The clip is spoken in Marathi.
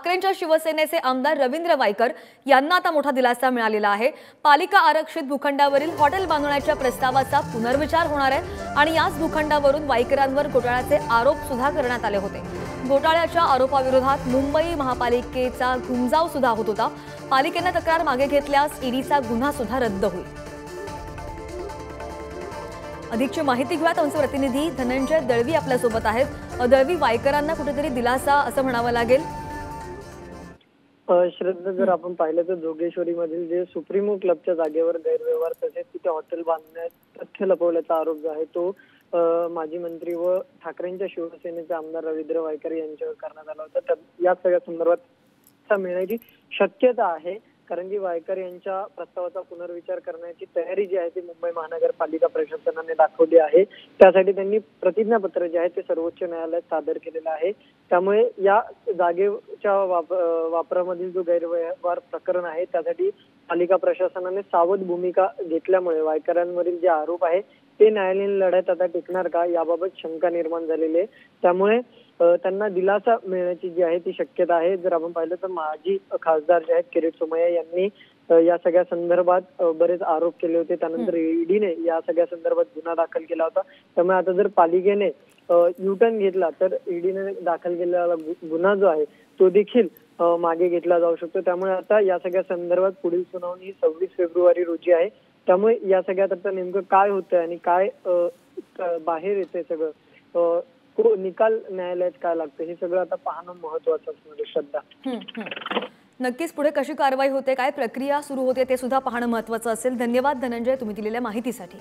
ठाकरेंच्या शिवसेनेचे आमदार रवींद्र वायकर यांना आता मोठा दिलासा मिळालेला आहे। पालिका आरक्षित भूखंडावरील हॉटेल बांधण्याच्या प्रस्तावाचा पुनर्विचार होणार आहे आणि याच भूखंडावरून वायकरांवर घोटाळ्याचे आरोप सुद्धा करण्यात आले होते। घोटाळ्याच्या आरोपाविरोधात मुंबई महापालिकेचा घुमजाव सुद्धा होत होता। पालिकेने तक्रार मागे घेतल्यास ईडीचा गुन्हा सुद्धा रद्द होईल। अधिकची माहिती घेऊयात। आमचे प्रतिनिधी धनंजय दळवी आपल्या सोबत आहेत। दळवी, वायकरांना कुठेतरी दिलासा असं म्हणावं लागेल। श्रद्धा, जर आपण पाहिलं तर जोगेश्वरीमधील जे सुप्रीमो क्लबच्या जागेवर गैरव्यवहार तसेच तिथे हॉटेल बांधण्यात तथ्य लपवल्याचा आरोप जो आहे तो माजी मंत्री व ठाकरेंच्या शिवसेनेचे आमदार रवींद्र वायकर यांच्यावर करण्यात आला होता। तर या सगळ्या संदर्भात मिळण्याची शक्यता आहे, कारण की वायकर यांच्या प्रस्तावाचा पुनर्विचार करण्याची तयारी जी आहे ती मुंबई महानगरपालिका प्रशासनाने दाखवली आहे। त्यासाठी त्यांनी प्रतिज्ञापत्र जे आहे ते सर्वोच्च न्यायालयात सादर केलेलं आहे। त्यामुळे या जागेच्या वापरामधील जो गैरव्यवहार प्रकरण आहे त्यासाठी पालिका प्रशासनाने सावध भूमिका घेतल्यामुळे वायकरांवरील जे आरोप आहे ते न्यायालयीन लढ्यात आता टिकणार का याबाबत शंका निर्माण झालेली आहे। त्यामुळे त्यांना दिलासा मिळण्याची जी आहे ती शक्यता आहे। जर आपण पाहिलं तर माजी खासदार जे आहेत किरीट सोमय्या यांनी या सगळ्या संदर्भात बरेच आरोप केले होते। त्यानंतर ईडीने या सगळ्या संदर्भात गुन्हा दाखल केला होता। त्यामुळे आता जर पालिकेने युटर्न घेतला तर ईडीने दाखल केलेला गुन्हा जो आहे तो देखील मागे घेतला जाऊ शकतो। त्यामुळे आता या सगळ्या संदर्भात पुढील सुनावणी 26 फेब्रुवारी रोजी आहे। त्यामुळे या सगळ्यात आता नेमकं काय होतंय आणि काय बाहेर येतंय सगळं, निकाल न्यायालयात काय लागतं हे सगळं आता पाहणं महत्त्वाचं असणार आहे। श्रद्धा, नक्कीच पुढे कशी कारवाई होते, काय प्रक्रिया सुरू होते ते सुद्धा पाहणं महत्त्वाचं असेल। धन्यवाद धनंजय, तुम्ही दिलेल्या माहितीसाठी।